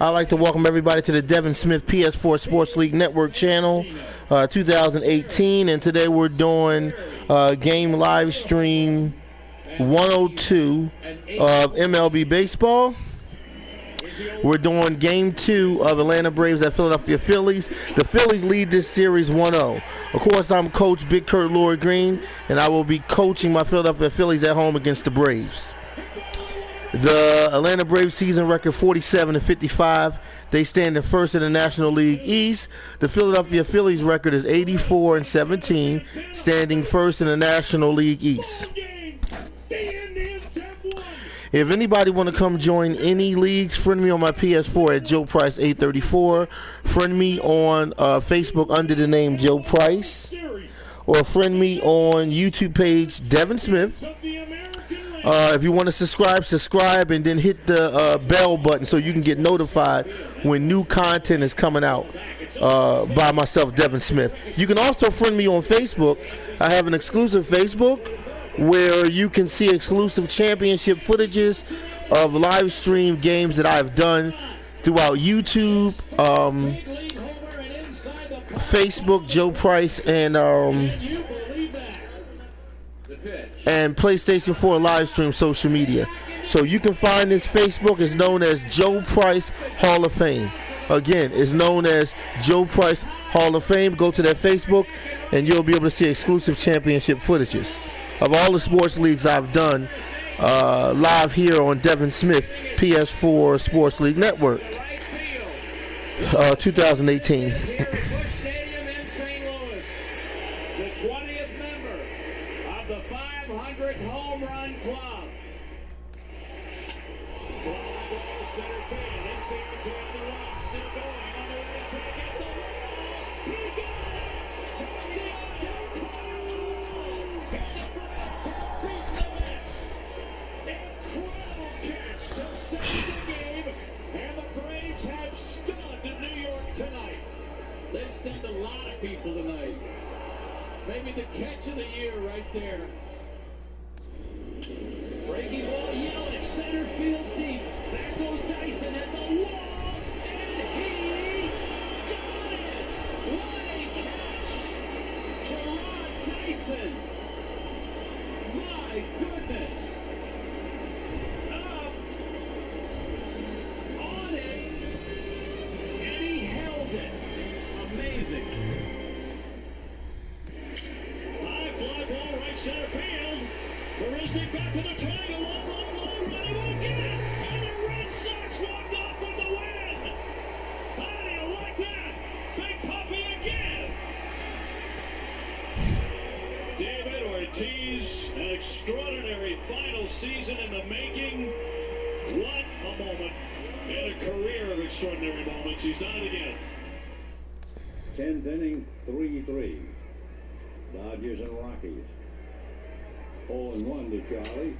I'd like to welcome everybody to the Devin Smith PS4 Sports League Network channel 2018. And today we're doing game live stream 102 of MLB Baseball. We're doing game 2 of Atlanta Braves at Philadelphia Phillies. The Phillies lead this series 1-0. Of course, I'm Coach Big Kurt Lloyd Green, and I will be coaching my Philadelphia Phillies at home against the Braves. The Atlanta Braves season record 47-55. They stand in first in the National League East. The Philadelphia Phillies record is 84-17, standing first in the National League East. If anybody want to come join any leagues, friend me on my PS4 at Joe Price 834. Friend me on Facebook under the name Joe Price, or friend me on YouTube page Devin Smith. If you want to subscribe, and then hit the bell button so you can get notified when new content is coming out by myself, Devin Smith. You can also friend me on Facebook. I have an exclusive Facebook where you can see exclusive championship footages of live stream games that I've done throughout YouTube, Facebook, Joe Price, and PlayStation 4 live stream social media. So you can find this Facebook. It's known as Joe Price Hall of Fame. Again, it's known as Joe Price Hall of Fame. Go to that Facebook and you'll be able to see exclusive championship footages of all the sports leagues I've done live here on Devin Smith PS4 Sports League Network 2018. Stunned a lot of people tonight. Maybe the catch of the year right there. Breaking ball, Yelich, center field deep. Back goes Dyson at the wall, and he got it! What a catch! Gerard Dyson. My goodness. Up on it, and he held it. Amazing. High fly ball, right center field. Marisnik back to the triangle. Long, run. He won't get it. And the Red Sox walk off with the win. How do you like that? Big Puppy again. David Ortiz, an extraordinary final season in the making. What a moment. And a career of extraordinary moments. He's done it again. 10th inning, 3-3. Dodgers and Rockies. 0-1 to Charlie.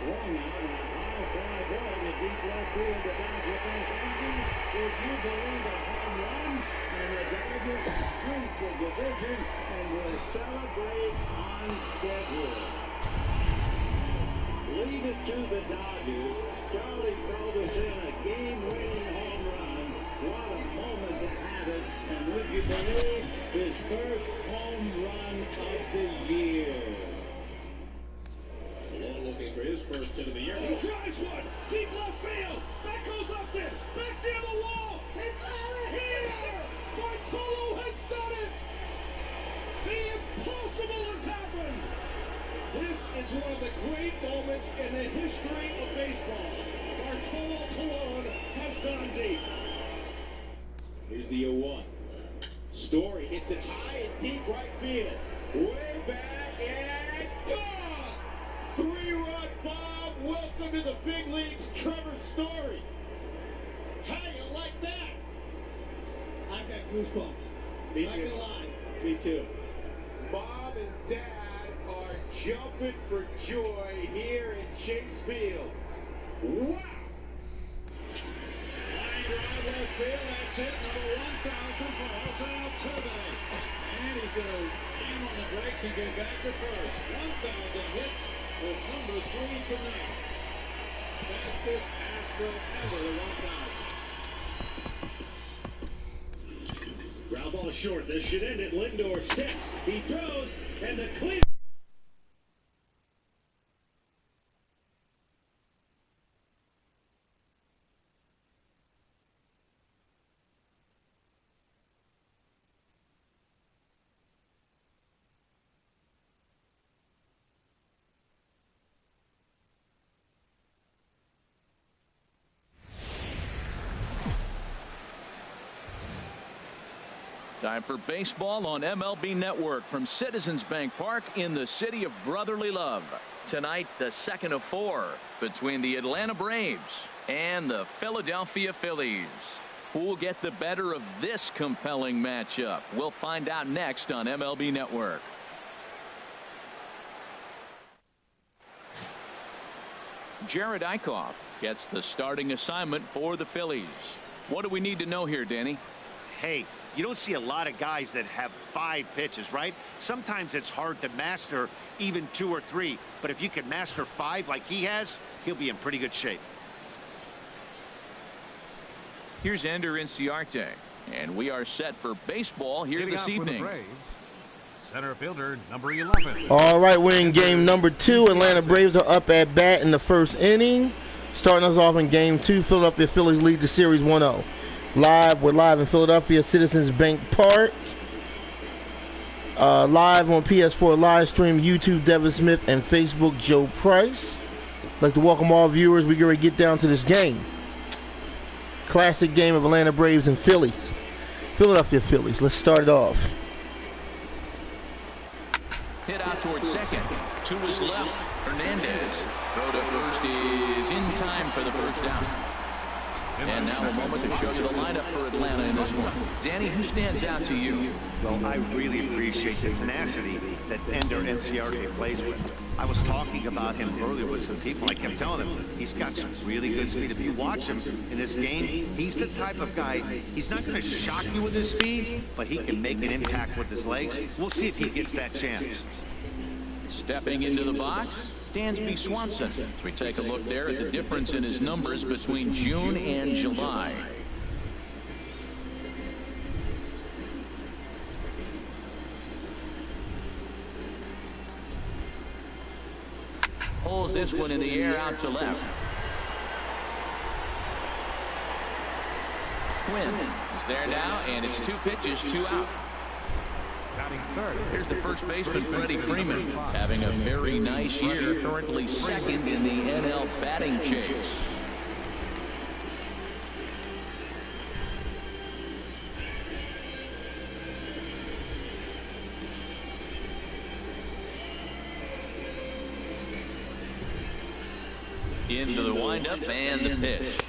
Swung out and a high fly ball in the deep left field. The Dodger fans asking, would you believe a home run? And the Dodgers sweep the division and will celebrate on schedule. Lead it to the Dodgers. Charlie Felder's in a game-winning home run. What a moment to have it. And would you believe his first home run of the year? Malone looking for his first hit of the year. He drives one. Deep left field. That goes up there. Back near the wall. It's out of here. Bartolo has done it. The impossible has happened. This is one of the great moments in the history of baseball. Bartolo Colon has gone deep. Here's the 0-1. Story hits it high and deep right field. Way back and gone! 3-run bomb. Welcome to the big leagues, Trevor Story. How do you like that? I've got goosebumps. Me Not too. gonna lie. Me too. Mom and Dad are jumping for joy here at Chase Field. Wow! Line drive left field. That's it. Number 1,000 for Jose Altuve. And he's going to jam on the brakes and go back to first. 1,000 hits with number 3 tonight. Fastest Astro ever to 1,000. Ground ball short. This should end it. Lindor sits. He throws, and the clear. Time for baseball on MLB Network from Citizens Bank Park in the city of brotherly love. Tonight, the second of 4 between the Atlanta Braves and the Philadelphia Phillies. Who will get the better of this compelling matchup? We'll find out next on MLB Network. Jared Eichhoff gets the starting assignment for the Phillies. What do we need to know here, Danny? Hey, you don't see a lot of guys that have 5 pitches, right? Sometimes it's hard to master even 2 or 3. But if you can master 5 like he has, he'll be in pretty good shape. Here's Ender Inciarte, and we are set for baseball here this evening. Center fielder, number 11. All right, we're in game number 2. Atlanta Braves are up at bat in the first inning. Starting us off in game 2, Philadelphia Phillies lead the series 1-0. We're live in Philadelphia, Citizens Bank Park. Live on PS4 live stream, YouTube, Devin Smith, and Facebook, Joe Price. I'd like to welcome all viewers. We're going to get down to this game. Classic game of Atlanta Braves and Phillies. Philadelphia Phillies. Let's start it off. Hit out towards second. To his left, Hernandez. Throw to first is in time for the first down. And now a moment to show you the lineup for Atlanta in this one. Danny, who stands out to you? Well, I really appreciate the tenacity that Ender Inciarte plays with. I was talking about him earlier with some people. I kept telling him he's got some really good speed. If you watch him in this game, he's the type of guy, he's not going to shock you with his speed, but he can make an impact with his legs. We'll see if he gets that chance. Stepping into the box, Dansby Swanson. As we take a look there at the difference in his numbers between June and July. Pulls this one in the air out to left. Quinn is there now, and it's 2 pitches, 2 out. Here's the first baseman, Freddie Freeman, having a very nice year, currently second in the NL batting chase. Into the windup and the pitch.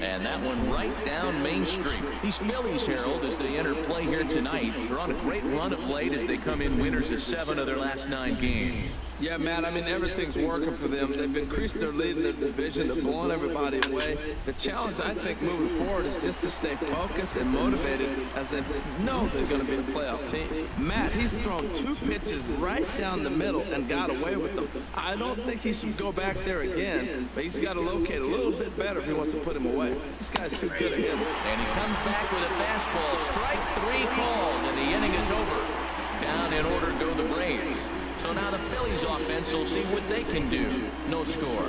And that one right down Main Street. These Phillies, Harold, as they enter play here tonight, they're on a great run of late as they come in winners of 7 of their last 9 games. Yeah, Matt, I mean, everything's working for them. They've increased their lead in their division. They're blowing everybody away. The challenge, I think, moving forward is just to stay focused and motivated as they know they're going to be a playoff team. Matt, he's thrown 2 pitches right down the middle and got away with them. I don't think he should go back there again, but he's got to locate a little bit better if he wants to put him away. This guy's too good at him. And he comes back with a fastball. Strike 3 called, and the inning is over. Down in order go the Braves. So now the Phillies offense will see what they can do. No score.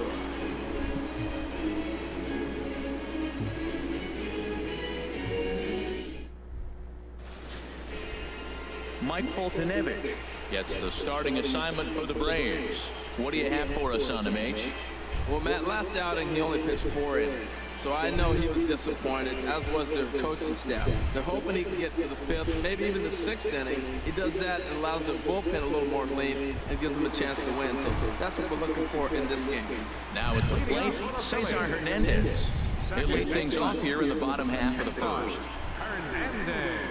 Mike Foltynewicz gets the starting assignment for the Braves. What do you have for us on him, H? Well, Matt, last outing he only pitched 4 innings. So I know he was disappointed, as was their coaching staff. They're hoping he can get to the 5th, maybe even the 6th inning. He does that and allows their bullpen a little more lean and gives them a chance to win. So that's what we're looking for in this game. Now at the plate, Cesar Hernandez. He'll lead things off here in the bottom half of the first. Hernandez.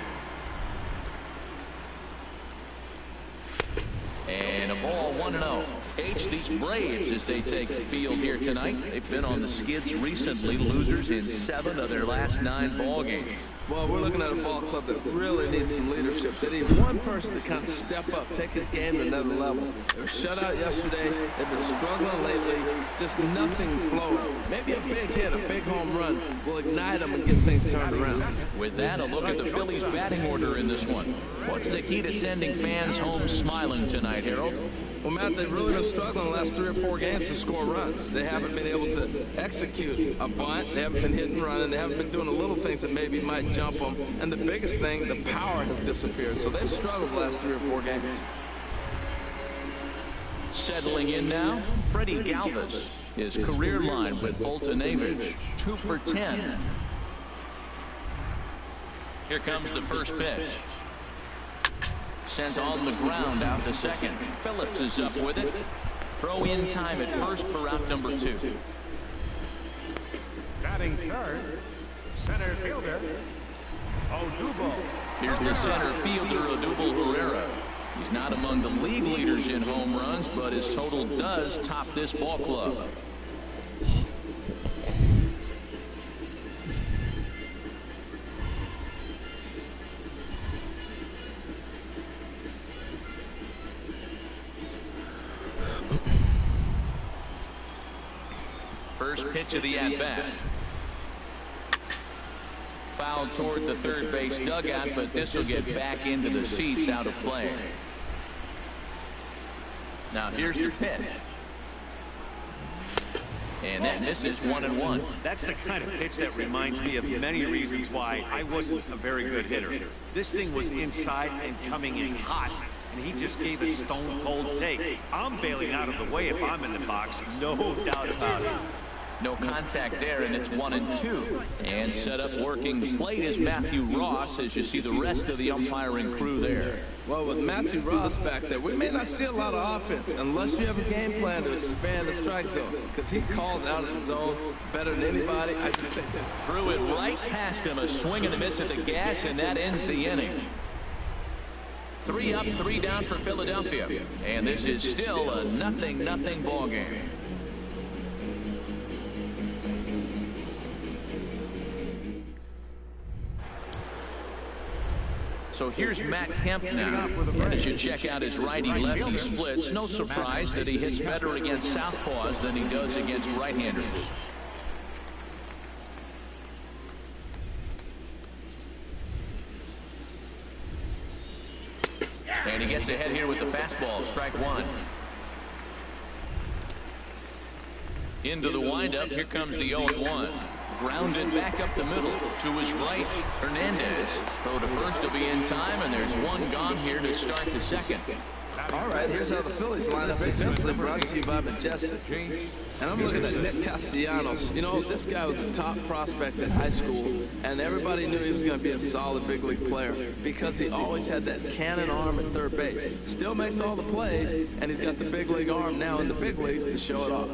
And a ball 1-0. H, these Braves, as they take the field here tonight, they've been on the skids recently, losers in 7 of their last 9 ball games. Well, we're looking at a ball club that really needs some leadership. They need one person to kind of step up, take his game to another level. They were shut out yesterday. They've been struggling lately. Just nothing flowing. Maybe a big hit, a big home run will ignite them and get things turned around. With that, a look at the Phillies batting order in this one. What's the key to sending fans home smiling tonight, Harold? Well, Matt, they've really been struggling the last 3 or 4 games to score runs. They haven't been able to execute a bunt. They haven't been hitting and running. They haven't been doing the little things that maybe might jump them. And the biggest thing, the power has disappeared. So they've struggled the last 3 or 4 games. Settling in now, Freddie Galvis. His career line with Fulton-Avich, 2 for 10. Here comes the first pitch. Sent on the ground out to second. Phillips is up with it. Throw in time at first for out number 2. Batting third, center fielder, Odubel. Here's the center fielder, Odubel Herrera. He's not among the league leaders in home runs, but his total does top this ball club. First pitch of the at-bat. Fouled toward the third base dugout, but this will get back into the seats out of play. Now here's the pitch. And that misses 1-1. That's the kind of pitch that reminds me of many reasons why I wasn't a very good hitter. This thing was inside and coming in hot, and he just gave a stone-cold take. I'm bailing out of the way if I'm in the box, no doubt about it. No contact there, and it's 1-2. And set up working the plate is Matthew Ross, as you see the rest of the umpiring crew there. Well, with Matthew Ross back there, we may not see a lot of offense unless you have a game plan to expand the strike zone, because he calls out of the zone better than anybody. I should say threw it right past him, a swing and a miss at the gas, and that ends the inning. 3 up, 3 down for Philadelphia, and this is still a 0-0 ball game. So here's Matt Kemp now, and as you check out his righty-lefty splits, no surprise that he hits better against southpaws than he does against right-handers. And he gets ahead here with the fastball, strike 1. Into the windup, here comes the 0-1. Grounded back up the middle to his right. Hernandez. Throw to first will be in time, and there's one gone here to start the second. All right, here's how the Phillies line up defensively, brought to you by Majestic. And I'm looking at Nick Castellanos. You know, this guy was a top prospect in high school, and everybody knew he was going to be a solid big league player because he always had that cannon arm at third base. Still makes all the plays, and he's got the big league arm now in the big leagues to show it off.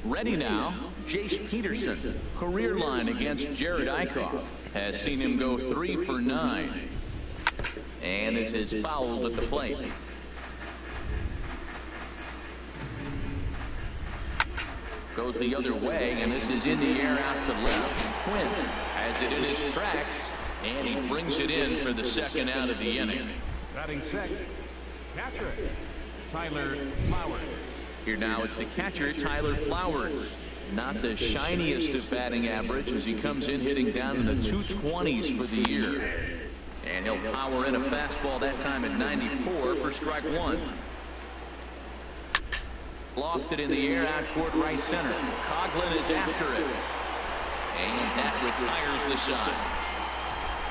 Ready now, Jace Peterson. Career line against Jared Eichhoff. Has seen him go 3 for 9. And this is fouled at the plate. Goes the other way, and this is in the air out to left. Quinn has it in his tracks, and he brings it in for the second out of the inning. Batting sixth, catcher, Tyler Flowers. Here now is the catcher, Tyler Flowers. Not the shiniest of batting average as he comes in hitting down in the 220s for the year. And he'll power in a fastball that time at 94 for strike 1. Lofted in the air out toward right center. Coughlin is after it. And that retires the side.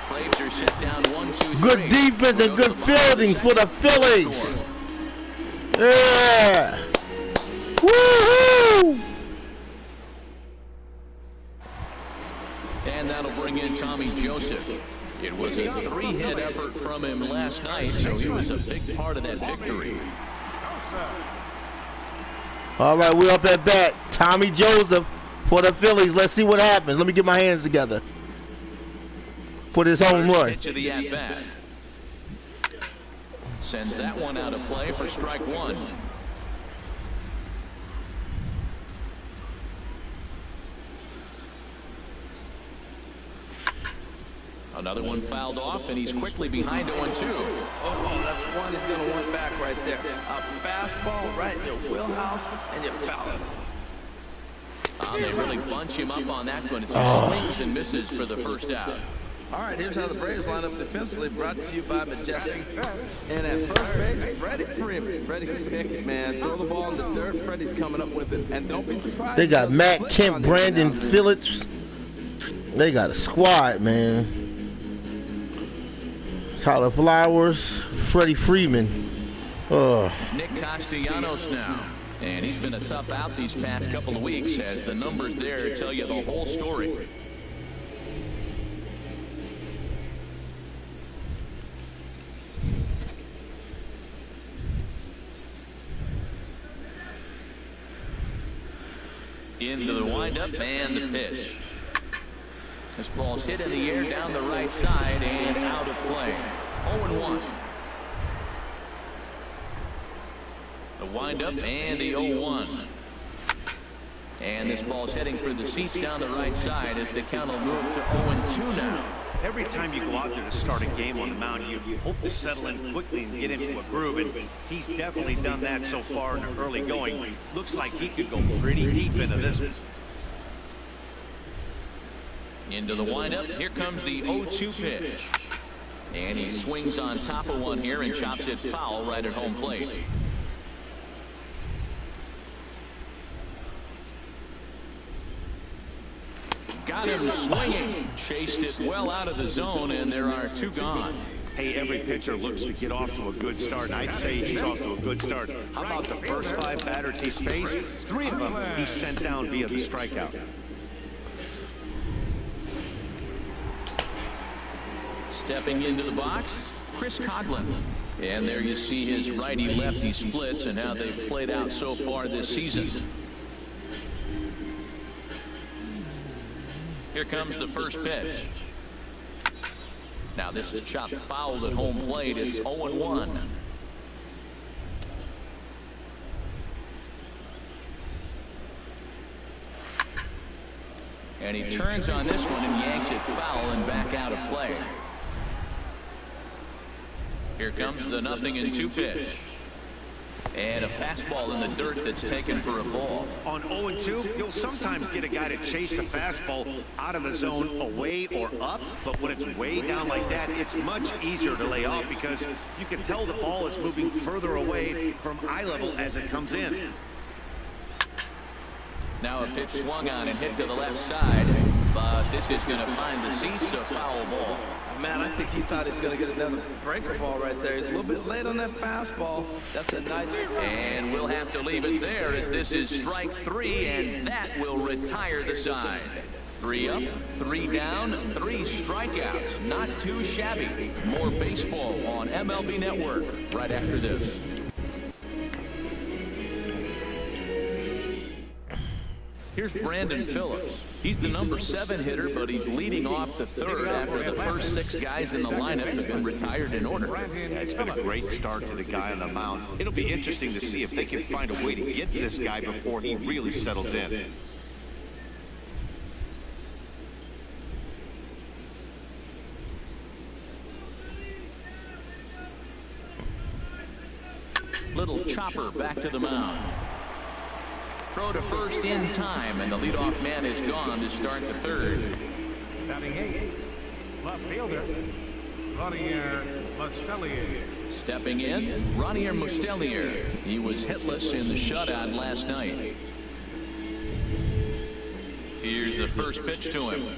Braves are set down 1-2-3. Good defense and good fielding for the Phillies. Yeah. Woohoo! And that'll bring in Tommy Joseph. It was a 3-hit effort from him last night, so he was a big part of that victory. All right, we're up at bat. Tommy Joseph for the Phillies. Let's see what happens. Let me get my hands together for this home run. Pitch of the at-bat. Sends that one out of play for strike 1. Another one fouled off, and he's quickly behind 0-2. Oh, that's one he's going to want back right there. A fastball right in your wheelhouse, and you foul it. They really bunch him up on that one. It's swings and misses for the first out. All right, here's how the Braves line up defensively, brought to you by Majestic. And at first base, Freddie Freeman. Freddie can pick it, man. Throw the ball in the dirt. Freddie's coming up with it. And don't be surprised. They got Matt Kemp, Brandon Phillips. They got a squad, man. Tyler Flowers, Freddie Freeman. Nick Castellanos now. And he's been a tough out these past couple of weeks, as the numbers there tell you the whole story. Into the windup and the pitch. This ball's hit in the air down the right side and out of play. 0-1. The windup and the 0-1. And this ball's heading for the seats down the right side as the count will move to 0-2 now. Every time you go out there to start a game on the mound, you hope to settle in quickly and get into a groove, and he's definitely done that so far in the early going. Looks like he could go pretty deep into this one. Into the windup. Here comes the 0-2 pitch. And he swings on top of one here and chops it foul right at home plate. Got him swinging. Chased it well out of the zone, and there are 2 gone. Hey, every pitcher looks to get off to a good start, and I'd say he's off to a good start. How about the first 5 batters he's faced? 3 of them he sent down via the strikeout. Stepping into the box, Chris Coghlan. And there you see his righty-lefty splits and how they've played out so far this season. Here comes the first pitch. Now this is chopped foul at home plate. It's 0-1. And he turns on this one and yanks it foul and back out of play. Here comes the 0-2 pitch. And a fastball in the dirt that's taken for a ball. On 0-2, you'll sometimes get a guy to chase a fastball out of the zone away or up, but when it's way down like that, it's much easier to lay off because you can tell the ball is moving further away from eye level as it comes in. Now a pitch swung on and hit to the left side, but this is going to find the seats, a foul ball. Man, I think he thought he was going to get another breaker ball right there. He's a little bit late on that fastball. That's a nice. And we'll have to leave it there as this is strike 3, and that will retire the side. 3 up, 3 down, 3 strikeouts. Not too shabby. More baseball on MLB Network right after this. Here's Brandon Phillips. He's the #7 hitter, but he's leading off the 3rd after the first 6 guys in the lineup have been retired in order. Yeah, it's been a great start to the guy on the mound. It'll be interesting to see if they can find a way to get this guy before he really settles in. Little chopper back to the mound. Throw to first in time, and the leadoff man is gone to start the 3rd. Batting 8, left fielder, Ronier Mustellier. Stepping in, Ronier Mustellier. He was hitless in the shutout last night. Here's the first pitch to him.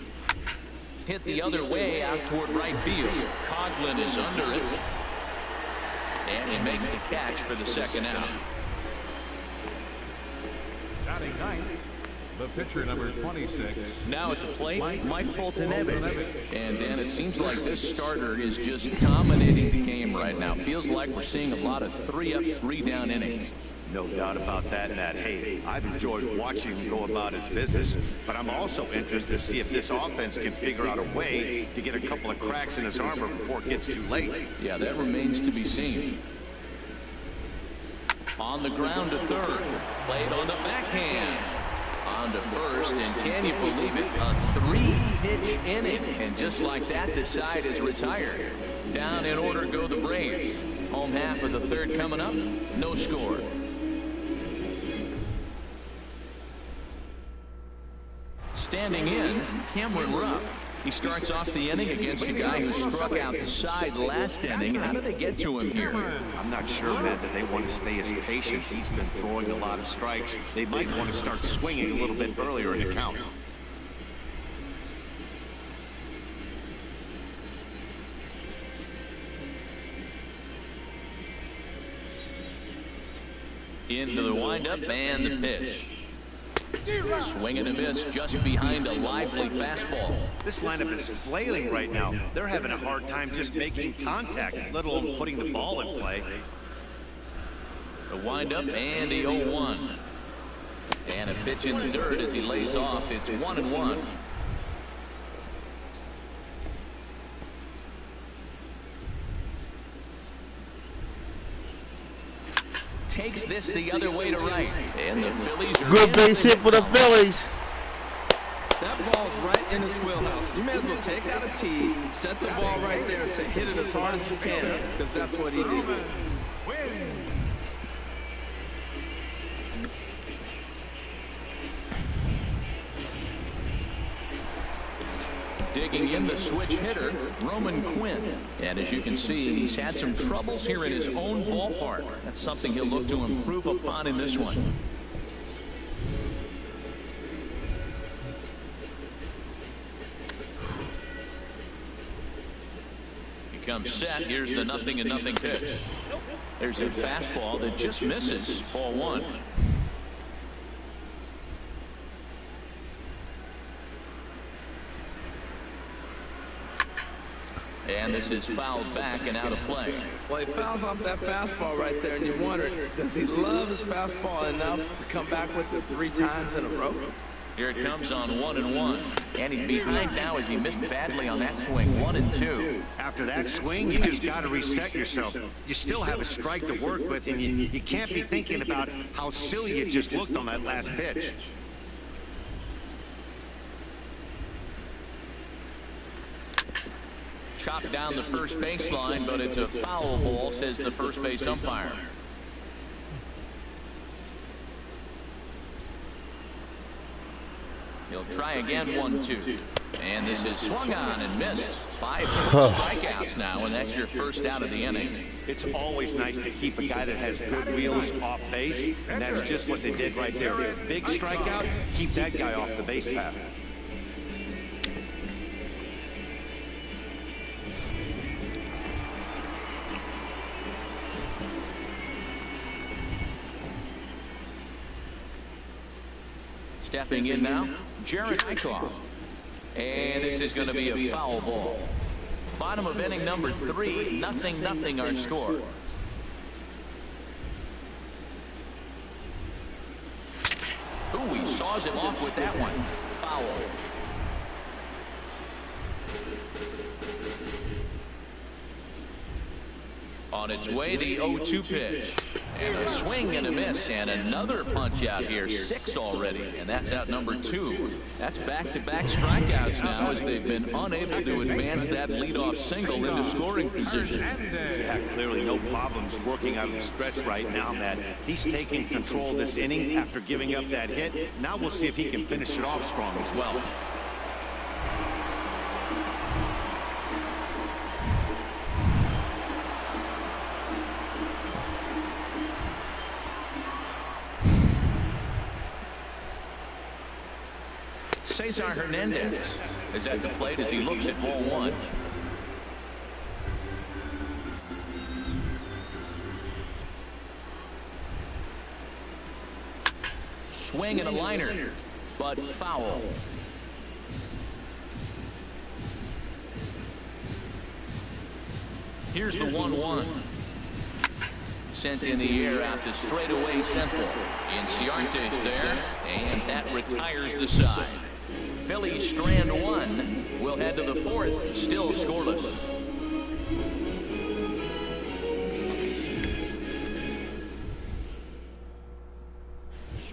Hit the other way out toward right field. Coghlan is under it. And he makes the catch for the 2nd out. Batting 9, the pitcher number 26. Now at the plate, Mike Fultonevich. And Dan, it seems like this starter is just dominating the game right now. Feels like we're seeing a lot of 3 up, 3 down innings. No doubt about that, Matt. Hey, I've enjoyed watching him go about his business, but I'm also interested to see if this offense can figure out a way to get a couple of cracks in his armor before it gets too late. Yeah, that remains to be seen. On the ground to 3rd. Played on the backhand. On to first, and can you believe it? A 3-pitch inning, and just like that, the side is retired. Down in order go the Braves. Home half of the third coming up. No score. Standing in, Cameron Rupp. He starts off the inning against a guy who struck out the side last inning. How did they get to him here? I'm not sure, Matt, that they want to stay as patient. He's been throwing a lot of strikes. They might want to start swinging a little bit earlier in the count. Into the windup and the pitch. Swing and a miss just behind a lively fastball. This lineup is flailing right now. They're having a hard time just making contact, let alone putting the ball in play. The windup and the 0-1. And a pitch in the dirt as he lays off. It's 1-1. Takes this the other way to right, and the Phillies are Good base hit for the Phillies. That ball's right in his wheelhouse. You may as well take out a tee, set the ball right there, and say hit it as hard as you can, because that's what he did. Digging in the switch hitter, Roman Quinn. And as you can see, he's had some troubles here in his own ballpark. That's something he'll look to improve upon in this one. He comes set. Here's the 0-0 pitch. There's a fastball that just misses. Ball 1. And this is fouled back and out of play. Well, he fouls off that fastball right there, and you wonder, does he love his fastball enough to come back with it 3 times in a row? Here it comes on 1-1. And he's behind now as he missed badly on that swing. 1-2. After that swing, you just got to reset yourself. You still have a strike to work with, and you can't be thinking about how silly it just looked on that last pitch. Chopped down the first baseline, but it's a foul ball, says the first base umpire. He'll try again, 1-2. And this is swung on and missed. 5 strikeouts now, and that's your first out of the inning. It's always nice to keep a guy that has good wheels off base, and that's just what they did right there. Big strikeout, keep that guy off the base path. Stepping in now, Jared Eichhoff. And this is going to be a foul ball. Bottom of inning number 3, 0-0 our score. Ooh, he saws him off with that one. Foul. On its way, the 0-2 pitch. And a swing and a miss, and another punch out here. 6 already, and that's out number 2. That's back-to-back strikeouts now as they've been unable to advance that leadoff single into scoring position. Yeah, clearly no problems working out of the stretch right now, Matt. He's taking control of this inning after giving up that hit. Now we'll see if he can finish it off strong as well. Cesar Hernandez is at the plate as he looks at ball 1. Swing and a liner, but foul. Here's the 1-1. Sent in the air out to straightaway central. Inciarte's there, and that retires the side. Phillies strand 1. We'll head to the 4th, still scoreless.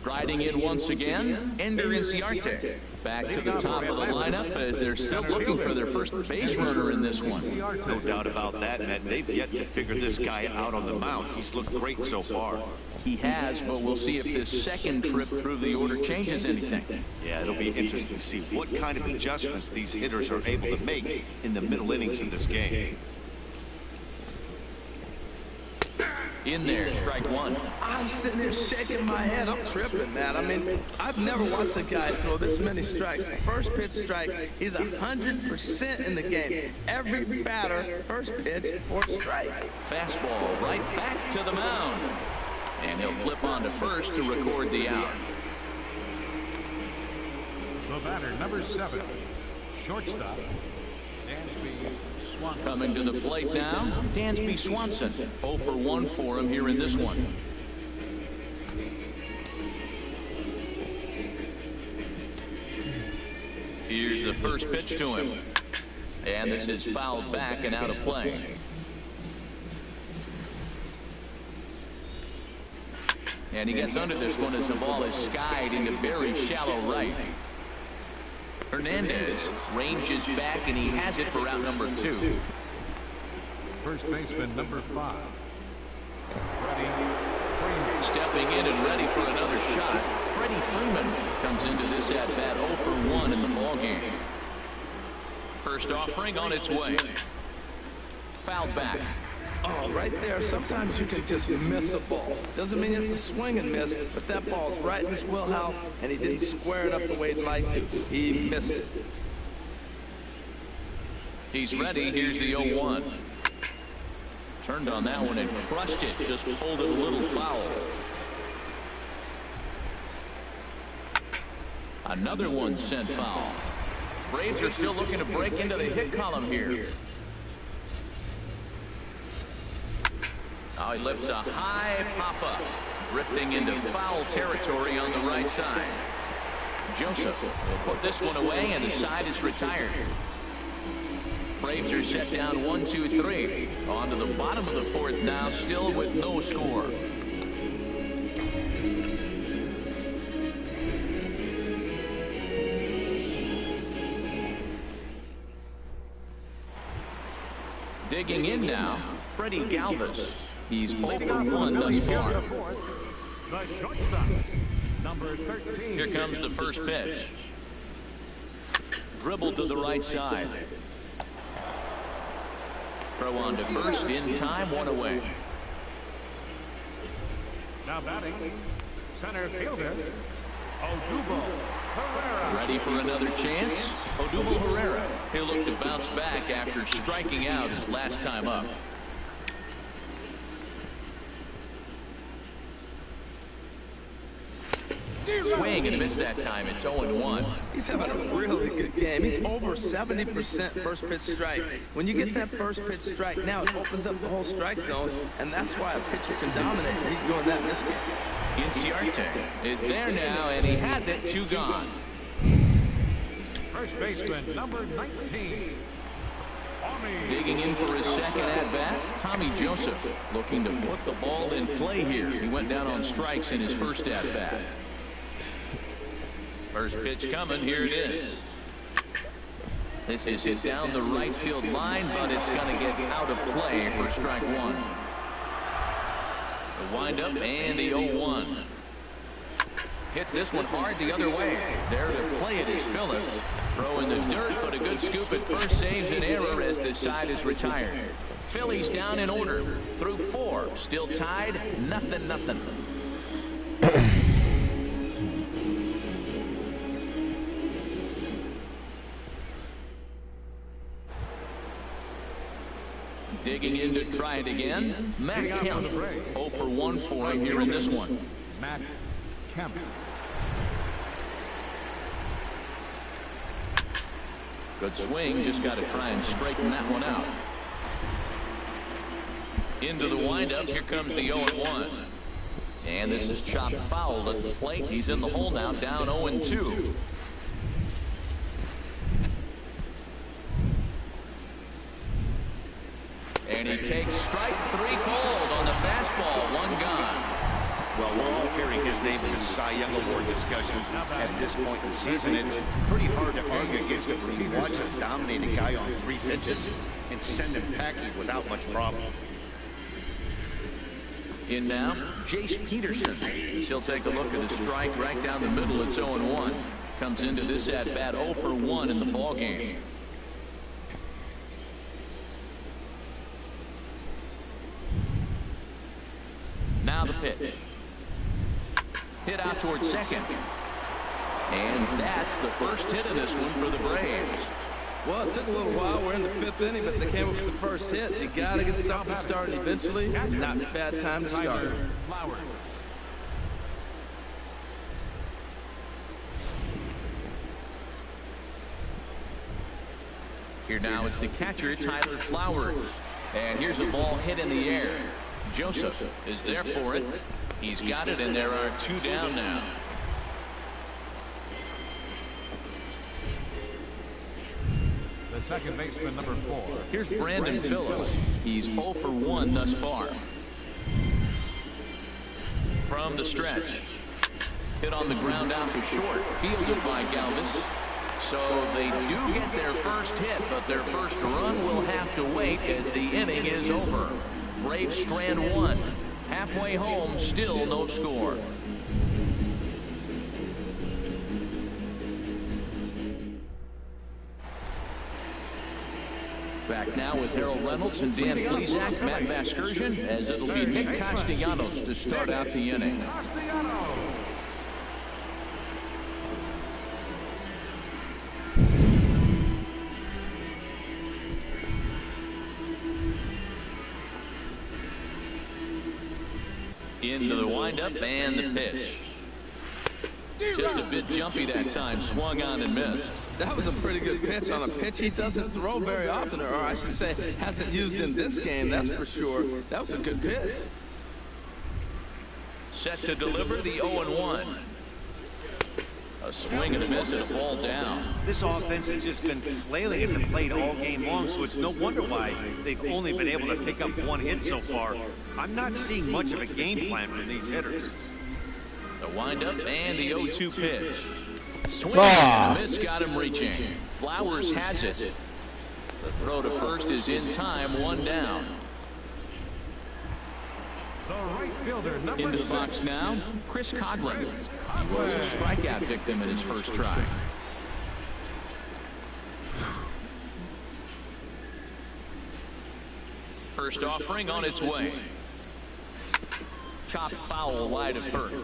Striding in once again, Ender Inciarte. Back to the top of the lineup as they're still looking for their first base runner in this one. No doubt about that, Matt. They've yet to figure this guy out on the mound. He's looked great so far. He has, but we'll see if this second trip through the order changes anything. Yeah, it'll be interesting to see what kind of adjustments these hitters are able to make in the middle innings of this game. In there, strike one. I'm sitting here shaking my head. I'm tripping, man. I mean, I've never watched a guy throw this many strikes. First pitch strike, he's 100% in the game. Every batter, first pitch or strike. Fastball right back to the mound. And he'll flip on to first to record the out. The batter, number 7, shortstop, Dansby Swanson. Coming to the plate now, Dansby Swanson. 0 for 1 for him here in this one. Here's the first pitch to him. And this is fouled back and out of play. And he gets under this one as the ball is skied into very shallow right. Hernandez ranges back, and he has it for out number 2. First baseman, number 5, Freddie Freeman. Stepping in and ready for another shot. Freddie Freeman comes into this at-bat 0 for 1 in the ballgame. First offering on its way. Fouled back. Oh, right there. Sometimes you can just miss a ball. Doesn't mean you have to swing and miss, but that ball's right in his wheelhouse, and he didn't square it up the way he'd like to. He missed it. He's ready. Here's the 0-1. Turned on that one and crushed it. Just pulled it a little foul. Another one sent foul. Braves are still looking to break into the hit column here. Now he lifts a high pop-up, drifting into foul territory on the right side. Joseph will put this one away, and the side is retired. Braves are set down 1-2-3. On to the bottom of the 4th now, still with no score. Digging in now, Freddie Galvis. He's 0 for 1 thus far. The shortstop, number 13. Here comes the first pitch. Dribbled to the right side. Throw on to first in time, 1 away. Now batting, center fielder, Odubel Herrera. Ready for another chance. Odubel Herrera. He'll look to bounce back after striking out his last time up. Swing and a miss that time. It's 0-1. He's having a really good game. He's over 70% first pitch strike. When you get that first pitch strike, now it opens up the whole strike zone, and that's why a pitcher can dominate. And he's doing that in this game. Inciarte is there now, and he has it. 2 gone. First baseman, number 19. Digging in for his second at-bat, Tommy Joseph looking to put the ball in play here. He went down on strikes in his first at-bat. First pitch coming. Here it is. This is hit down the right field line, but it's going to get out of play for strike 1. The windup and the 0-1. Hits this one hard the other way. There to play it is Phillips. Throw in the dirt, but a good scoop at first saves an error as the side is retired. Phillies down in order through 4. Still tied, 0-0. Digging in to try it again, Matt Kemp. 0 for 1 for him here in this one. Matt Kemp. Good swing, just got to try and straighten that one out. Into the windup, here comes the 0-1. And this is chopped foul at the plate. He's in the hole now, down 0-2. And he takes strike 3 cold on the fastball. 1 gone. Well, we're all hearing throwing his name in the Cy Young Award discussion at this point in the season. It's pretty hard to argue against it when you watch him dominate a guy on 3 pitches and send him packing without much problem. In now, Jace Peterson. He'll take a look at the strike right down the middle. It's 0-1. Comes into this at bat 0 for 1 in the ball game. Now the pitch. Hit out towards second. And that's the first hit of this one for the Braves. Well, it took a little while. We're in the 5th inning, but they came up with the first hit. You got to get something started eventually. Not a bad time to start. Here now is the catcher, Tyler Flowers. And here's a ball hit in the air. Joseph is there for it. He's got it, and there are 2 down now. The second baseman, number 4. Here's Brandon Phillips. He's 0 for 1 thus far. From the stretch. Hit on the ground out to short. Fielded by Galvis. So they do get their first hit, but their first run will have to wait as the inning is over. Braves strand 1. Halfway home, still no score. Back now with Harold Reynolds and Dan Plesac, Matt Vasgersian, as it'll be Nick Castellanos to start out the inning. Into the windup and the pitch. Just a bit jumpy that time. Swung on and missed. That was a pretty good pitch on a pitch he doesn't throw very often, or I should say hasn't used in this game, that's for sure. That was a good pitch. Set to deliver the 0-1. A swing and a miss and a ball down. This offense has just been flailing at the plate all game long, so it's no wonder why they've only been able to pick up 1 hit so far. I'm not seeing much of a game plan from these hitters. The windup and the 0-2 pitch. Swing and a miss got him reaching. Flowers has it. The throw to first is in time, 1 down. The right fielder, number Into the 6. box now, Chris Coghlan. He was a strikeout victim in his first try. First offering on its way. Chopped foul wide of first.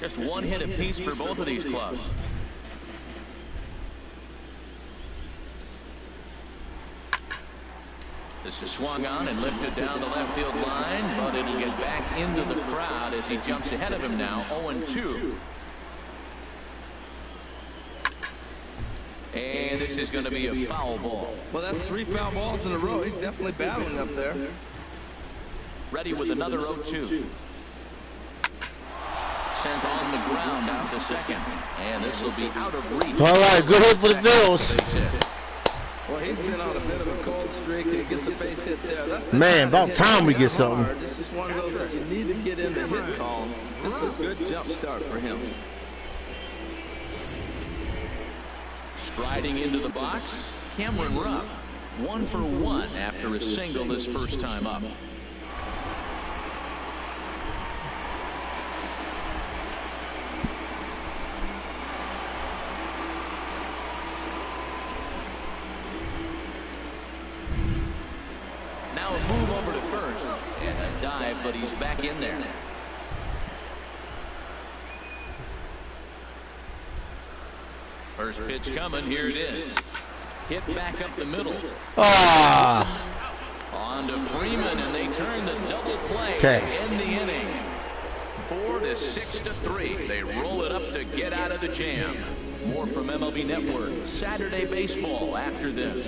Just 1 hit apiece for both of these clubs. This is swung on and lifted down the left field line, but it'll get back into the crowd as he jumps ahead of him now, 0-2. And this is going to be a foul ball. Well, that's 3 foul balls in a row. He's definitely battling up there. Ready with another 0-2. Sent on the ground out to second. And this will be out of reach. All right, good hit for the Phillies. Well, he's been on a bit of a cold streak. He gets a base hit there. That's Man, about time we get something. This is one of those that you need to get in the hit column. This is a good jump start for him. Striding into the box, Cameron Rupp. 1 for 1 after a single this first time up. Now a move over to first and a dive, but he's back in there. First pitch coming. Here it is. Hit back up the middle. On to Freeman, and they turn the double play in the inning. 4-6-3. They roll it up to get out of the jam. More from MLB Network. Saturday baseball after this.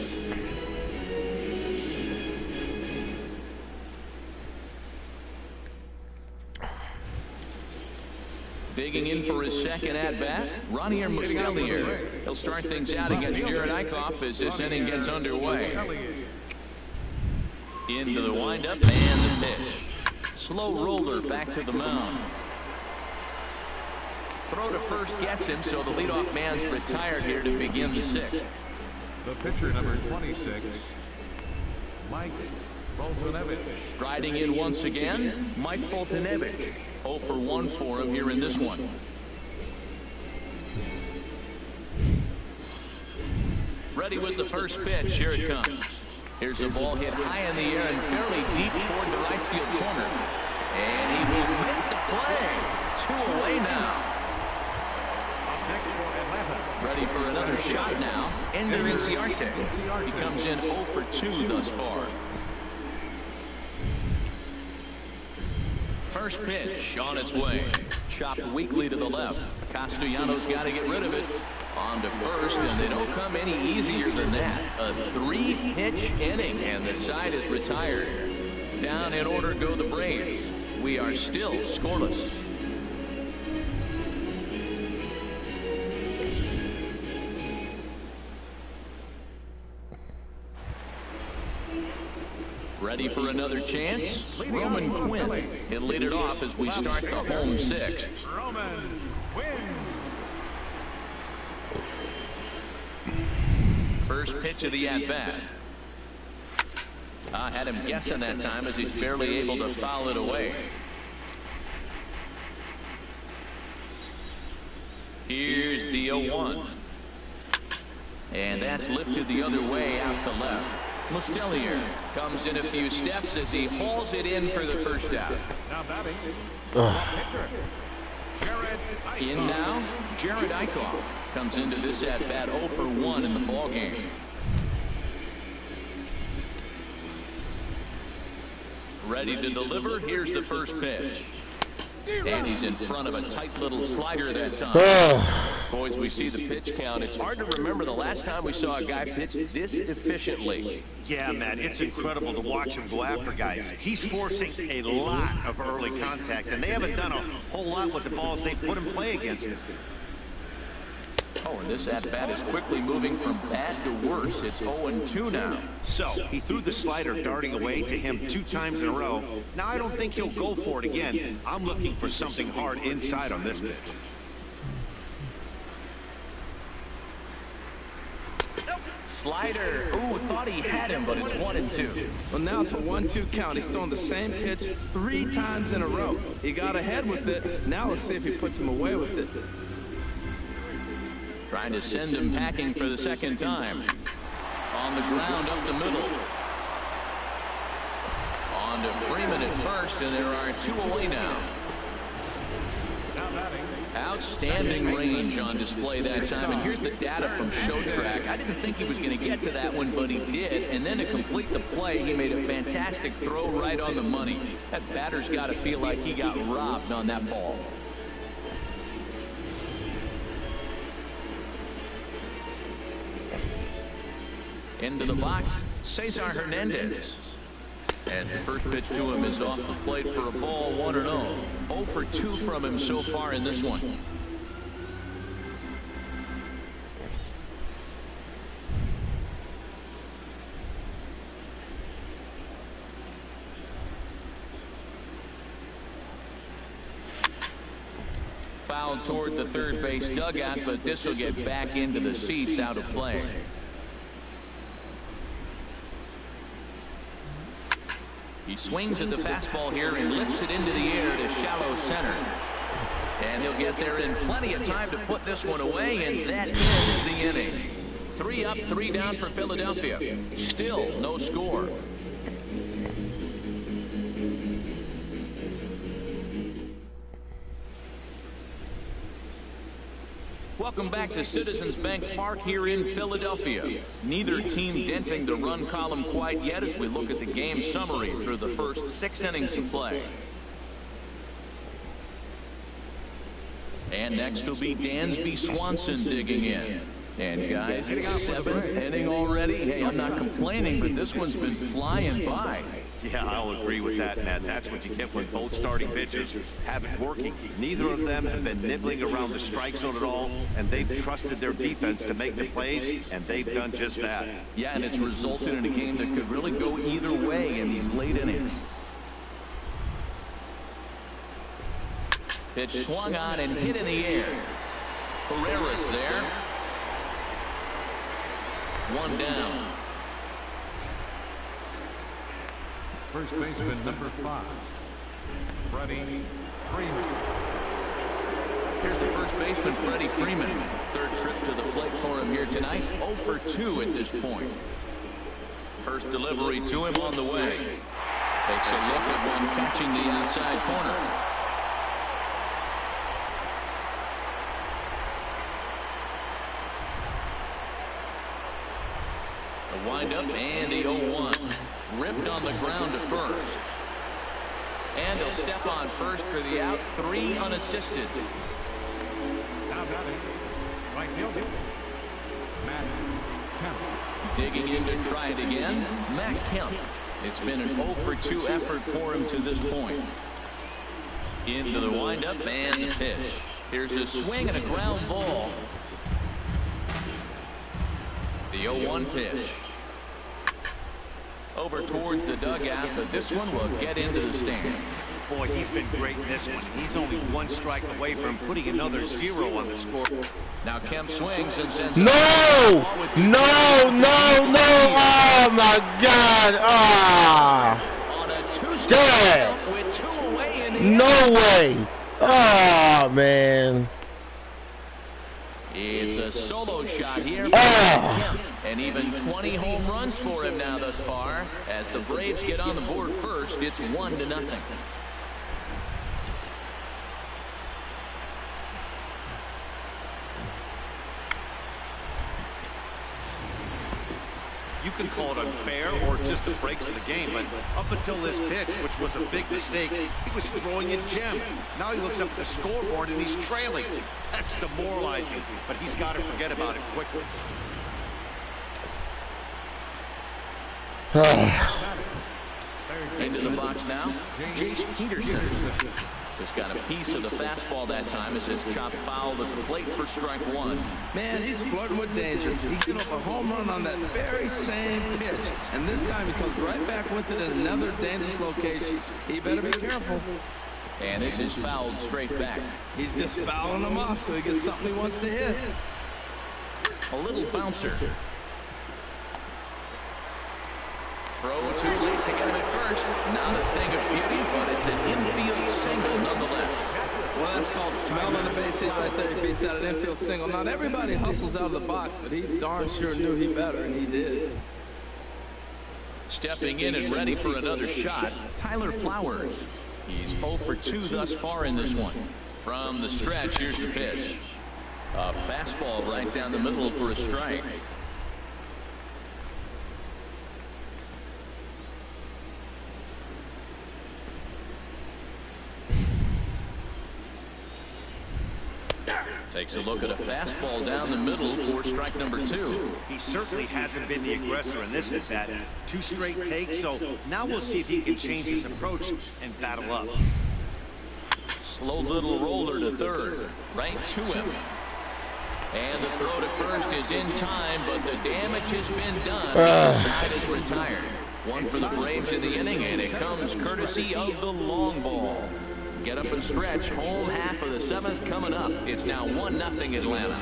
Digging in for his second at-bat, Ronnier Mustelier. He'll start things out against Jared Eichhoff as this inning gets underway. Into the windup and the pitch. Slow roller back to the mound. Throw to first gets him, so the leadoff man's retired here to begin the sixth. The pitcher, number 26, Mike Foltynewicz. Striding in once again, Mike Foltynewicz. 0 for 1 for him here in this one. Ready with the first pitch. Here it comes. Here's the ball hit high in the air and fairly deep toward the right field corner. And he will make the play. 2 away now. Ready for another shot now. Ender Inciarte. He comes in 0 for 2 thus far. First pitch on its way. Chopped weakly to the left. Castellanos got to get rid of it. On to first, and they don't come any easier than that. A 3-pitch inning, and the side is retired. Down in order go the Braves. We are still scoreless. Ready for another chance? Roman Quinn. He'll lead it off as we start the home sixth. Roman Quinn. First pitch of the at-bat. I had him guessing that time as he's barely able to foul it away. Here's the 0-1. And that's lifted the other way out to left. Mustellier comes in a few steps as he hauls it in for the first out. Now batting. In now, Jared Eichhoff comes into this at-bat 0 for 1 in the ballgame. Ready to deliver. Here's the first pitch. And he's in front of a tight little slider that time. Boys, we see the pitch count. It's hard to remember the last time we saw a guy pitch this efficiently. Yeah, man, it's incredible to watch him go after guys. He's forcing a lot of early contact, and they haven't done a whole lot with the balls they put in play against him. Oh, and this at-bat is quickly moving from bad to worse. It's 0-2 now. So, he threw the slider darting away to him 2 times in a row. Now, I don't think he'll go for it again. I'm looking for something hard inside on this pitch. Slider. Ooh, thought he had him, but it's 1-2. Well, now it's a 1-2 count. He's throwing the same pitch 3 times in a row. He got ahead with it. Now let's see if he puts him away with it. Trying to send him packing for the second time. On the ground up the middle. On to Freeman at first, and there are 2 away now. Outstanding range on display that time, and here's the data from ShowTrack. I didn't think he was going to get to that one, but he did, and then to complete the play, he made a fantastic throw right on the money. That batter's got to feel like he got robbed on that ball. Into the box, Cesar Hernandez. As the first pitch to him is off the plate for a ball, 1-0. 0 for 2 from him so far in this one. Fouled toward the third base dugout, but this will get back into the seats out of play. He swings at the fastball here and lifts it into the air to shallow center. And he'll get there in plenty of time to put this one away, and that ends the inning. 3 up, 3 down for Philadelphia. Still no score. Welcome back to Citizens Bank Park here in Philadelphia. Neither team denting the run column quite yet as we look at the game summary through the first 6 innings of play. And next will be Dansby Swanson digging in. And guys, it's 7th inning already. Hey, I'm not complaining, but this one's been flying by. Yeah, I'll agree with that, Matt. That's what you get when both starting pitchers have it working. Neither of them have been nibbling around the strike zone at all, and they've trusted their defense to make the plays, and they've done just that. Yeah, and it's resulted in a game that could really go either way in these late innings. Pitch swung on and hit in the air. Herrera's there. One down. First baseman number 5, Freddie Freeman. Here's the first baseman, Freddie Freeman. Third trip to the plate for him here tonight. 0 for 2 at this point. First delivery to him on the way. Takes a look at one catching the outside corner. The windup and the 0-1. Ripped on the ground to first. And he'll step on first for the out. 3 unassisted. Now batting, right fielder, Matt Kemp. Digging in to try it again, Matt Kemp. It's been an 0 for 2 effort for him to this point. Into the windup and the pitch. Here's a swing and a ground ball. The 0-1 pitch. Over towards the dugout, but this one will get into the stands. Boy, he's been great in this one. He's only 1 strike away from putting another 0 on the scoreboard. Now Kemp swings and sends No! No! Oh my God! Ah! On a 2-strike with 2 away in the No way! Oh man! It's a solo shot here for Kemp, and even 20 home runs for him now thus far. As the Braves get on the board first, it's 1-0. You can call it unfair or just the breaks of the game, but up until this pitch, which was a big mistake, he was throwing a gem. Now he looks up at the scoreboard and he's trailing. That's demoralizing, but he's got to forget about it quickly. Into the box now, Jace Peterson. Just got a piece of the fastball that time as his chop fouled at the plate for strike 1. Man, he's flirting with danger. He gave up a home run on that very same pitch. And this time he comes right back with it in another dangerous location. He better be careful. And this is fouled straight back. He's just fouling him off till he gets something he wants to hit. A little bouncer. Throw too late to get him at first. Not a thing of beauty, but it's an infield single nonetheless. Well, that's called smelling the base hit right there. He beats out an infield single. Not everybody hustles out of the box, but he darn sure knew he better, and he did. Stepping in and ready for another shot, Tyler Flowers. He's 0 for 2 thus far in this one. From the stretch, here's the pitch. A fastball right down the middle for a strike. Takes a look at a fastball down the middle for strike number 2. He certainly hasn't been the aggressor in this at-bat. 2 straight takes, so now we'll see if he can change his approach and battle up. Slow little roller to third, right to him. And the throw to first is in time, but the damage has been done. The side is retired. 1 for the Braves in the inning, and it comes courtesy of the long ball. Get up and stretch. Home half of the 7th coming up. It's now 1-0 Atlanta.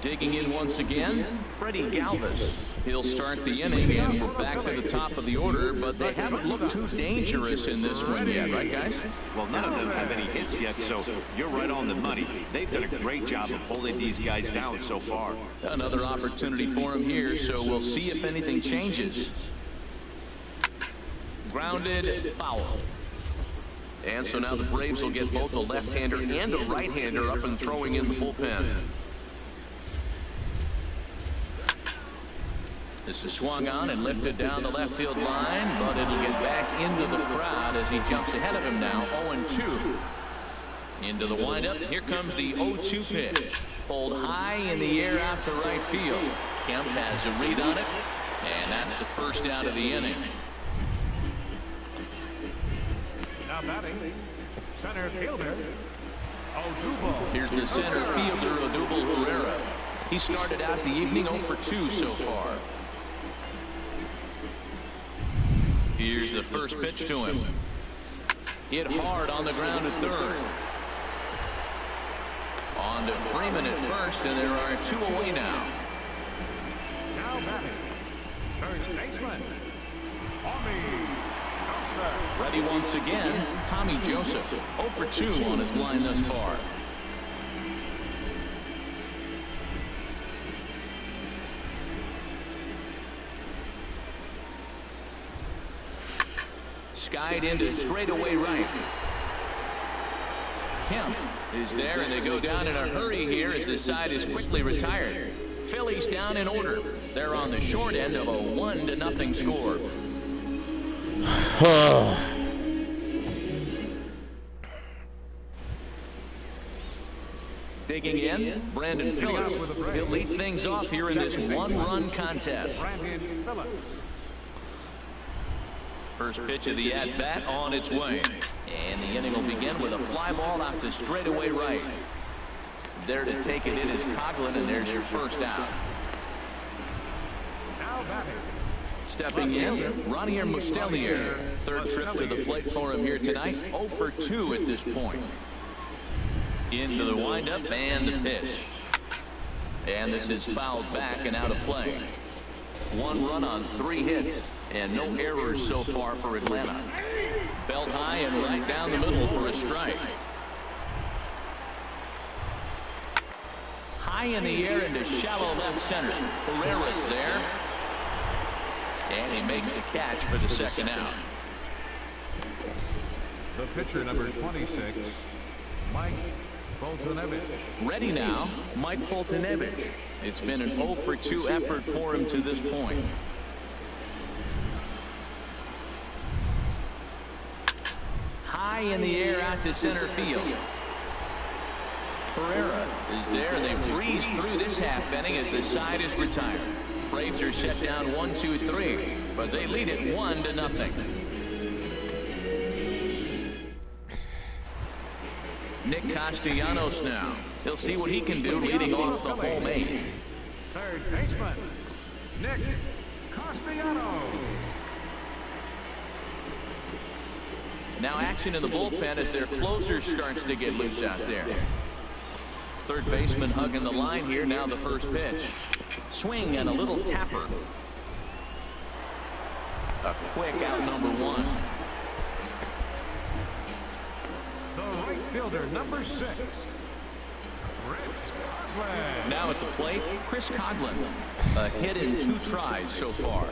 Digging in once again, Freddie Galvis. He'll start the inning, and we're back to the top of the order, but they haven't looked too dangerous in this one yet, right, guys? Well, none of them have any hits yet, so you're right on the money. They've done a great job of holding these guys down so far. Another opportunity for him here, so we'll see if anything changes. Grounded, foul. And so now the Braves will get both a left-hander and a right-hander up and throwing in the bullpen. This is swung on and lifted down the left field line, but it'll get back into the crowd as he jumps ahead of him now, 0-2. Into the windup, here comes the 0-2 pitch. Pulled high in the air out to right field. Kemp has a read on it, and that's the first out of the inning. Now batting, center fielder, Odubel. Here's the center fielder, Odubel Herrera. He started out the evening 0 for 2 so far. Here's the first pitch to him. Hit hard on the ground at third. On to Freeman at first, and there are 2 away now. Now batting, first baseman, Tommy Joseph. Ready once again, Tommy Joseph. 0 for 2 on his line thus far. Skied into straightaway right. Kemp is there, and they go down in a hurry here as the side is quickly retired. Phillies down in order. They're on the short end of a 1-0 score. Digging in, Brandon Phillips. He'll lead things off here in this 1-run contest. Brandon Phillips. First pitch of the at-bat on its way. And the inning will begin with a fly ball out to straightaway right. There to take it in is Coughlin, and there's your first out. Now batting, Stepping in, Ronier Mustellier. Third trip to the plate for him here tonight. 0 for 2 at this point. Into the windup and the pitch. And this is fouled back and out of play. 1 run on 3 hits. And no errors so far for Atlanta. Belt high and right down the middle for a strike. High in the air into shallow left center. Pereira's there. And he makes the catch for the second out. the pitcher number 26, Mike Fultonevich. Ready now, Mike Fultonevich. It's been an 0 for 2 effort for him to this point. High in the air out to center field. Pereira is there, and they breeze through this half inning as the side is retired. Braves are set down 1-2-3, but they lead it 1-0. Nick Castellanos now. He'll see what he can do leading off the home 8. Third baseman, Nick Castellanos. Now action in the bullpen as their closer starts to get loose out there. Third baseman hugging the line here. Now the first pitch. Swing and a little tapper. A quick out number 1. The right fielder, number 6, Chris Coughlin. Now at the plate, Chris Coughlin. A hit in 2 tries so far.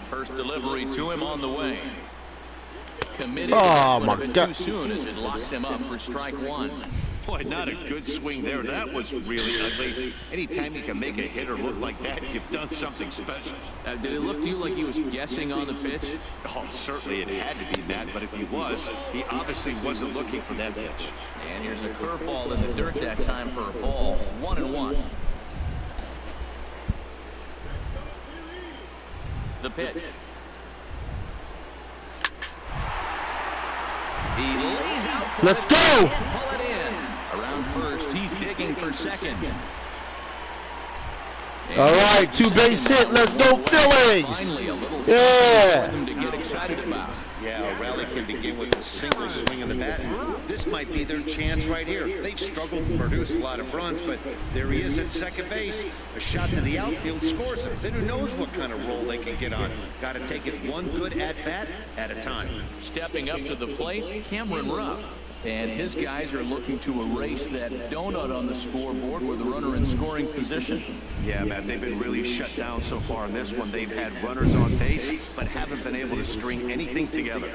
First delivery to him on the way. Committed. Oh my God! Too soon as it locks him up for strike 1. Boy, not a good swing there. That was really ugly. Anytime you can make a hitter look like that, you've done something special. Did it look to you like he was guessing on the pitch? Oh, certainly it had to be that, but if he was, he obviously wasn't looking for that pitch. And here's a curveball in the dirt that time for a ball. 1-1. The pitch. He lays out. Let's go! Pull it in. Around first, he's digging for second. And all right, 2-base hit. Let's go, Phillies! Finally, a little Yeah. for them to get excited about. Yeah, a rally can begin with a single swing of the bat. This might be their chance right here. They've struggled to produce a lot of runs, but there he is at second base. A shot to the outfield scores him. Then who knows what kind of roll they can get on. Got to take it one good at-bat at a time. Stepping up to the plate, Cameron Rupp. And his guys are looking to erase that donut on the scoreboard with the runner in scoring position. Yeah, Matt, they've been really shut down so far in this one. They've had runners on base, but haven't been able to string anything together.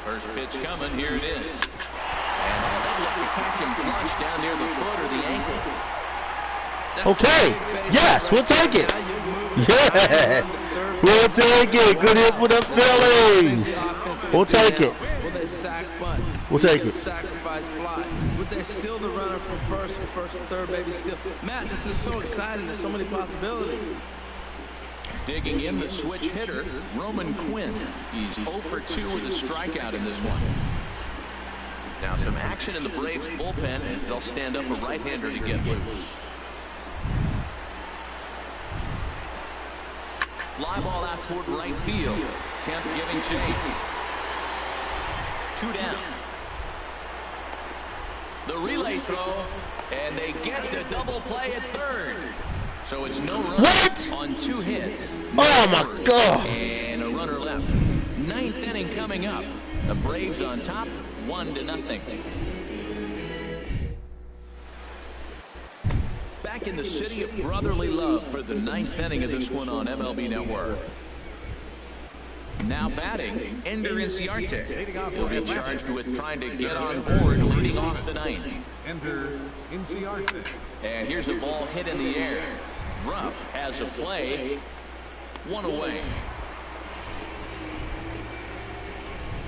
First pitch coming, here it is. And they'll look to catch him flush down near the foot or the ankle. Okay, yes, we'll take it. Yeah, we'll take it. Good hit for the Phillies. We'll take it. Will they sack bunt? We'll take it. Sacrifice fly. Would they steal the runner from first and third, maybe steal? Matt, this is so exciting. There's so many possibilities. Digging in the switch hitter, Roman Quinn. He's 0 for 2 with a strikeout in this one. Now some action in the Braves bullpen as they'll stand up a right-hander to get loose. Fly ball out toward right field. Kemp giving chase. 2 down. The relay throw, and they get the double play at third. So it's no run on 2 hits. Oh my God! And a runner left. 9th inning coming up. The Braves on top, 1-0. Back in the city of brotherly love for the 9th inning of this one on MLB Network. Now batting, Ender Inciarte. He'll be charged with trying to get on board leading off the 9th. Ender Inciarte. And here's a ball hit in the air. Rupp has a play. 1 away.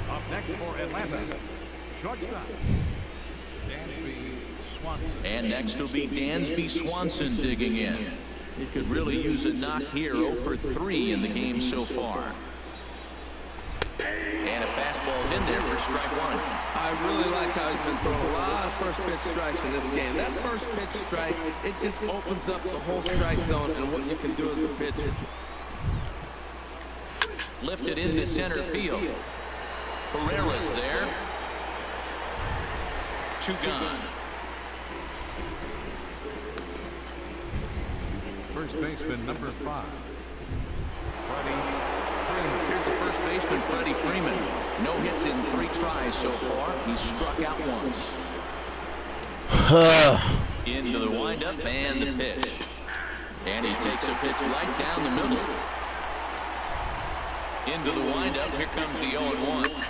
Up next for Atlanta, shortstop, Dansby Swanson. And next will be Dansby Swanson digging in. He could really use a knock here. 0 for 3 in the game so far. And a fastball's in there for strike 1. I really like how he's been throwing a lot of first pitch strikes in this game. That first pitch strike, it just opens up the whole strike zone and what you can do as a pitcher. Lifted into center field. Pereira's there. 2 gone. First baseman, number 5. Here's the first baseman, Freddie Freeman. No hits in 3 tries so far. He's struck out once. Into the windup and the pitch. And he takes a pitch right down the middle. Into the windup. Here comes the 0-1.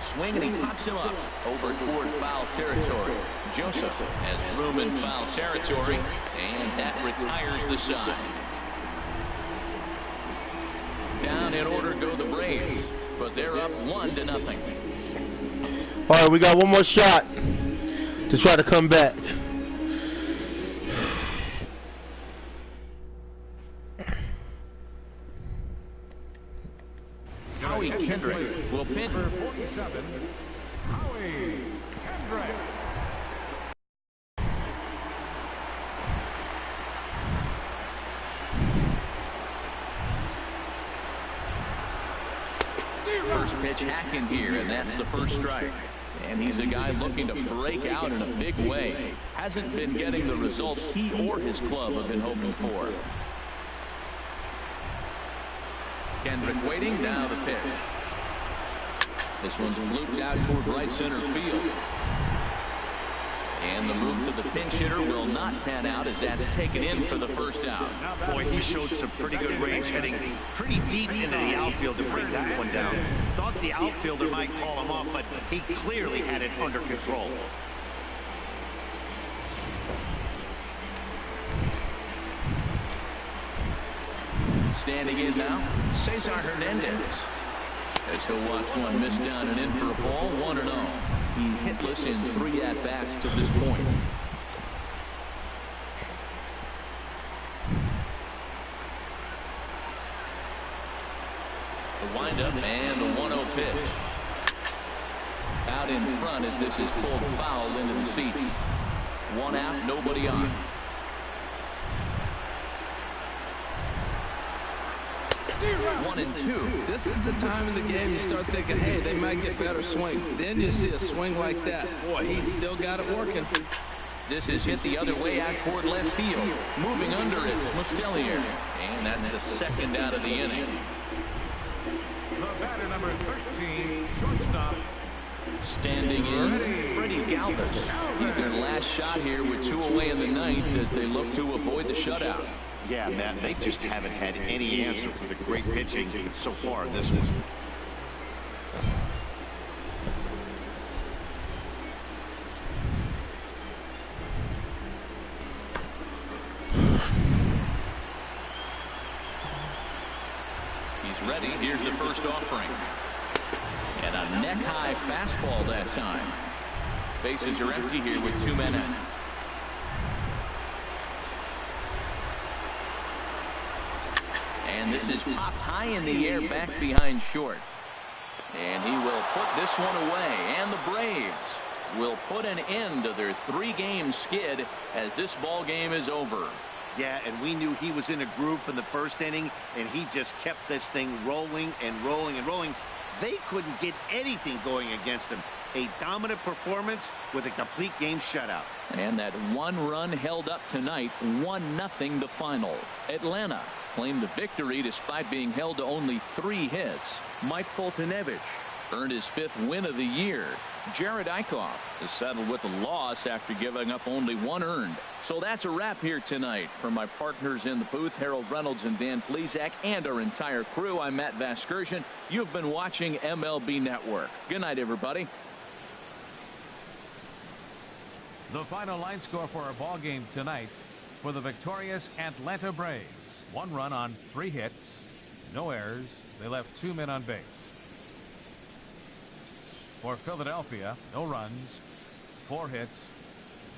Swing, and he pops him up over toward foul territory. Joseph has room in foul territory, and that retires the side. Down in order go the Braves, but they're up 1-0. All right, we got one more shot to try to come back. Howie Kendrick will pitch. Number 47, Howie Kendrick. First pitch hacking here, and that's the first strike. And he's a guy looking to break out in a big way. Hasn't been getting the results he or his club have been hoping for. Kendrick waiting, now the pitch. This one's looped out toward right center field. And the move to the pinch hitter will not pan out as that's taken in for the first out. Boy, he showed some pretty good range, heading pretty deep into the outfield to bring that one down. Thought the outfielder might call him off, but he clearly had it under control. Standing in now, Cesar Hernandez. As he'll watch one miss down and in for a ball, 1-0. He's hitless in 3 at-bats to this point. The windup and the 1-0 pitch. Out in front as this is pulled foul into the seats. 1 out, nobody on. One and 2. This is the time in the game you start thinking, hey, they might get better swings. Then you see a swing like that. Boy, he's still got it working. This is hit the other way out toward left field. Moving under it, Mustellier. And that's the second out of the inning. The batter, number 13, shortstop. Standing in, Freddie Galvis. He's their last shot here with 2 away in the 9th as they look to avoid the shutout. Yeah, Matt, they just haven't had any answer for the great pitching so far in this one. He's ready. Here's the first offering. And a neck-high fastball that time. Bases are empty here with 2 men out. And this is popped high in the air back behind short. And he will put this one away. And the Braves will put an end to their 3-game skid as this ball game is over. Yeah, and we knew he was in a groove from the first inning, and he just kept this thing rolling and rolling and rolling. They couldn't get anything going against him. A dominant performance with a complete game shutout. And that 1 run held up tonight, 1-0 the final. Atlanta claimed the victory despite being held to only 3 hits. Mike Foltynewicz earned his 5th win of the year. Jared Eichhoff is settled with a loss after giving up only 1 earned. So that's a wrap here tonight. For my partners in the booth, Harold Reynolds and Dan Plesac, and our entire crew, I'm Matt Vasgersian. You've been watching MLB Network. Good night, everybody. The final line score for our ball game tonight for the victorious Atlanta Braves. 1 run on 3 hits, no errors. They left 2 men on base. For Philadelphia, no runs, 4 hits,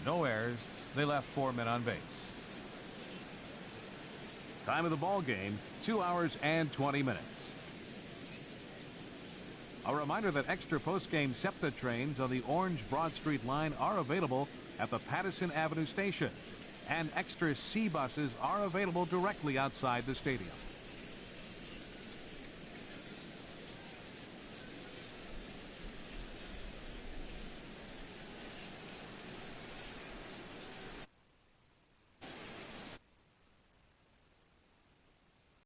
no errors. They left 4 men on base. Time of the ball game, 2 hours and 20 minutes. A reminder that extra post-game SEPTA trains on the Orange Broad Street line are available at the Patterson Avenue station, and extra C buses are available directly outside the stadium.